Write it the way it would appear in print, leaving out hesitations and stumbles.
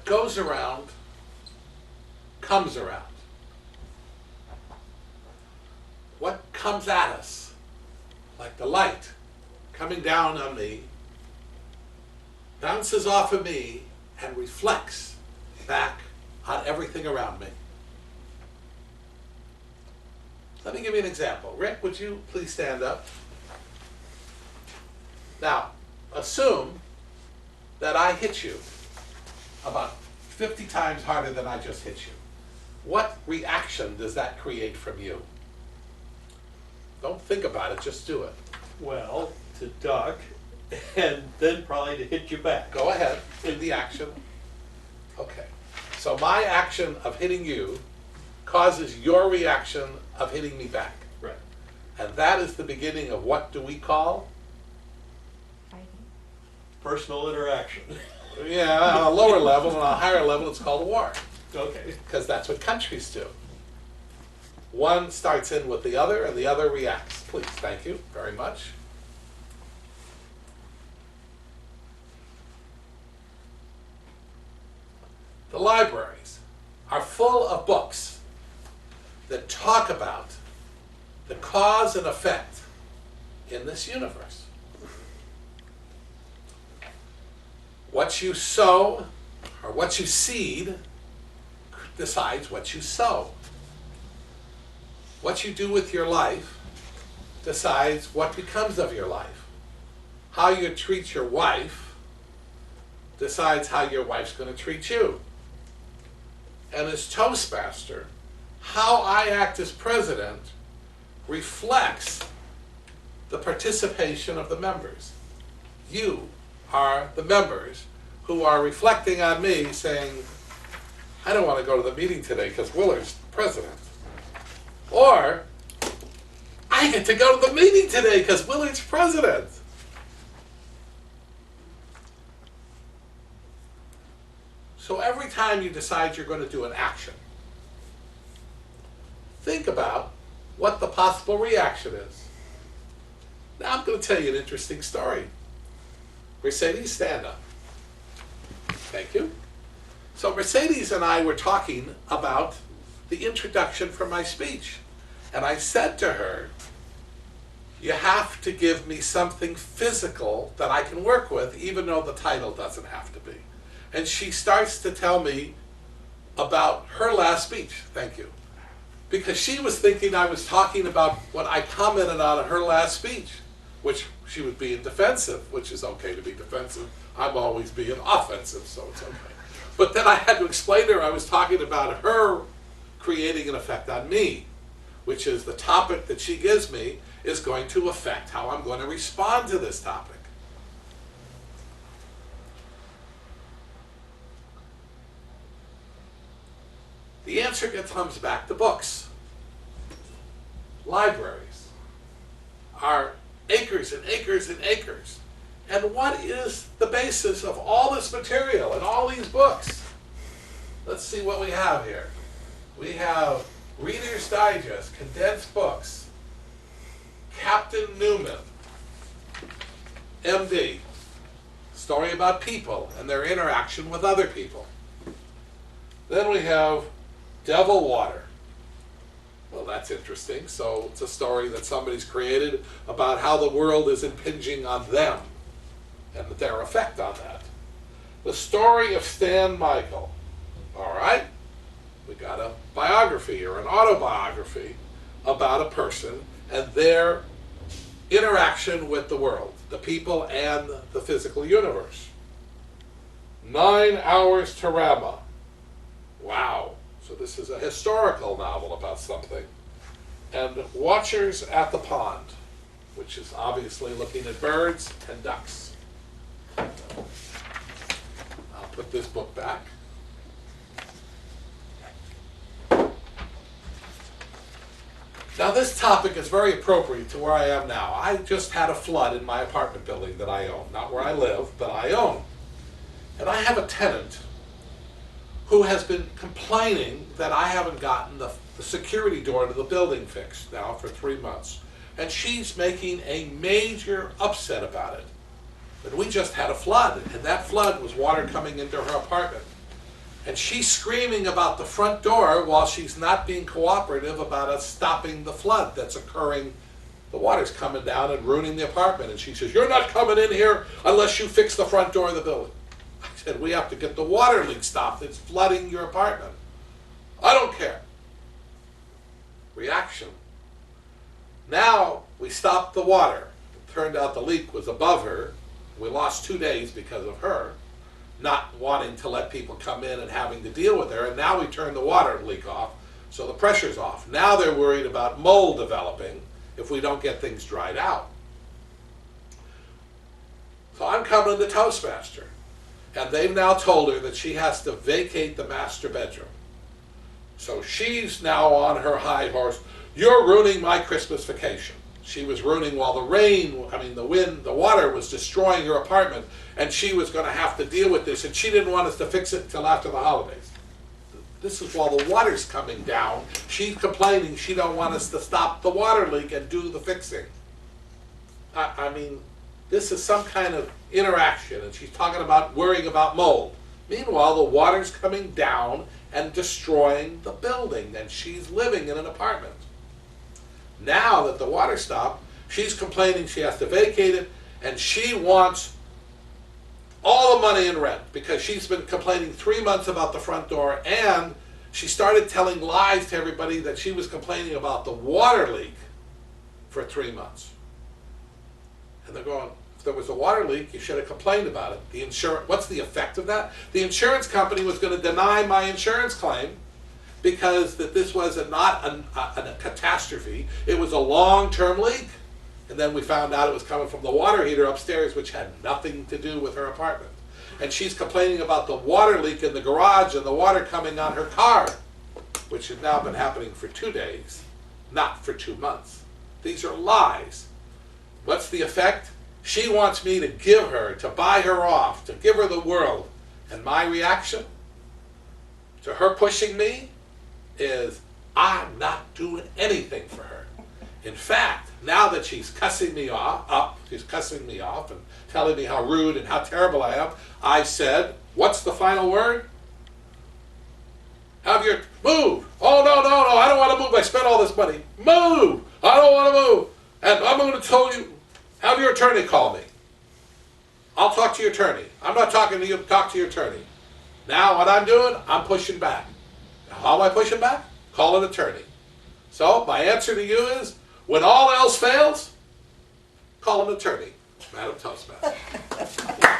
What goes around comes around. What comes at us, like the light coming down on me, bounces off of me and reflects back on everything around me. Let me give you an example. Rick, would you please stand up? Now, assume that I hit you about 50 times harder than I just hit you. What reaction does that create from you? Don't think about it, just do it. Well, to duck, and then probably to hit you back. Go ahead, in the action. Okay. So my action of hitting you causes your reaction of hitting me back. Right. And that is the beginning of what do we call? Personal interaction. Yeah, on a lower level, and on a higher level it's called a war. Okay. Because that's what countries do. One starts in with the other and the other reacts. Please, thank you very much. The libraries are full of books that talk about the cause and effect in this universe. What you sow or what you seed decides what you sow. What you do with your life decides what becomes of your life. How you treat your wife decides how your wife's going to treat you. And as Toastmaster, how I act as president reflects the participation of the members. You are the members who are reflecting on me saying, I don't want to go to the meeting today because Willard's president. Or, I get to go to the meeting today because Willard's president. So every time you decide you're going to do an action, think about what the possible reaction is. Now I'm going to tell you an interesting story. Mercedes, stand up. Thank you. So Mercedes and I were talking about the introduction for my speech. And I said to her, you have to give me something physical that I can work with, even though the title doesn't have to be. And she starts to tell me about her last speech. Thank you. Because she was thinking I was talking about what I commented on in her last speech, which she was being defensive, which is okay to be defensive. I'm always being offensive, so it's okay. But then I had to explain to her I was talking about her creating an effect on me, which is the topic that she gives me is going to affect how I'm going to respond to this topic. The answer comes back to books. Libraries are acres and acres and acres. And what is the basis of all this material and all these books? Let's see what we have here. We have Reader's Digest, condensed books, Captain Newman, MD, story about people and their interaction with other people. Then we have Devil Water. Well, that's interesting. So it's a story that somebody's created about how the world is impinging on them and their effect on that. The Story of Stan Michael. All right. We got a biography or an autobiography about a person and their interaction with the world, the people and the physical universe. 9 Hours to Rama. Wow. So this is a historical novel about something. And Watchers at the Pond, which is obviously looking at birds and ducks. I'll put this book back. Now this topic is very appropriate to where I am now. I just had a flood in my apartment building that I own. Not where I live, but I own. And I have a tenant who has been complaining that I haven't gotten the security door to the building fixed now for 3 months. And she's making a major upset about it. But we just had a flood, and that flood was water coming into her apartment. And she's screaming about the front door while she's not being cooperative about us stopping the flood that's occurring. The water's coming down and ruining the apartment. And she says, "You're not coming in here unless you fix the front door of the building." I said, "We have to get the water leak stopped. It's flooding your apartment." "I don't care." Reaction. Now we stopped the water. It turned out the leak was above her. We lost 2 days because of her not wanting to let people come in and having to deal with her. And now we turned the water leak off, so the pressure's off. Now they're worried about mold developing if we don't get things dried out. So I'm coming to Toastmaster, and they've now told her that she has to vacate the master bedroom. So she's now on her high horse. "You're ruining my Christmas vacation." She was ruining while the rain, the wind, the water was destroying her apartment, and she was going to have to deal with this, and she didn't want us to fix it until after the holidays. This is while the water's coming down. She's complaining she don't want us to stop the water leak and do the fixing. This is some kind of interaction, and she's talking about worrying about mold. Meanwhile, the water's coming down and destroying the building, and she's living in an apartment. Now that the water stopped, she's complaining she has to vacate it, and she wants all the money in rent because she's been complaining 3 months about the front door, and she started telling lies to everybody that she was complaining about the water leak for 3 months. And they're going, "If there was a water leak, you should have complained about it." The insurance, what's the effect of that? The insurance company was going to deny my insurance claim because that this was not a catastrophe. It was a long-term leak. And then we found out it was coming from the water heater upstairs, which had nothing to do with her apartment. And she's complaining about the water leak in the garage and the water coming on her car, which has now been happening for 2 days, not for 2 months. These are lies. What's the effect? She wants me to buy her off, to give her the world. And my reaction to her pushing me is, I'm not doing anything for her. In fact, now that she's cussing me off and telling me how rude and how terrible I am, I said, what's the final word? Move. "Oh, no, I don't want to move. I spent all this money." "Move. I don't want to move. And I'm going to tell you, have your attorney call me. I'll talk to your attorney. I'm not talking to you, talk to your attorney." Now what I'm doing, I'm pushing back. How am I pushing back? Call an attorney. So my answer to you is, when all else fails, call an attorney, Madam Toastmaster.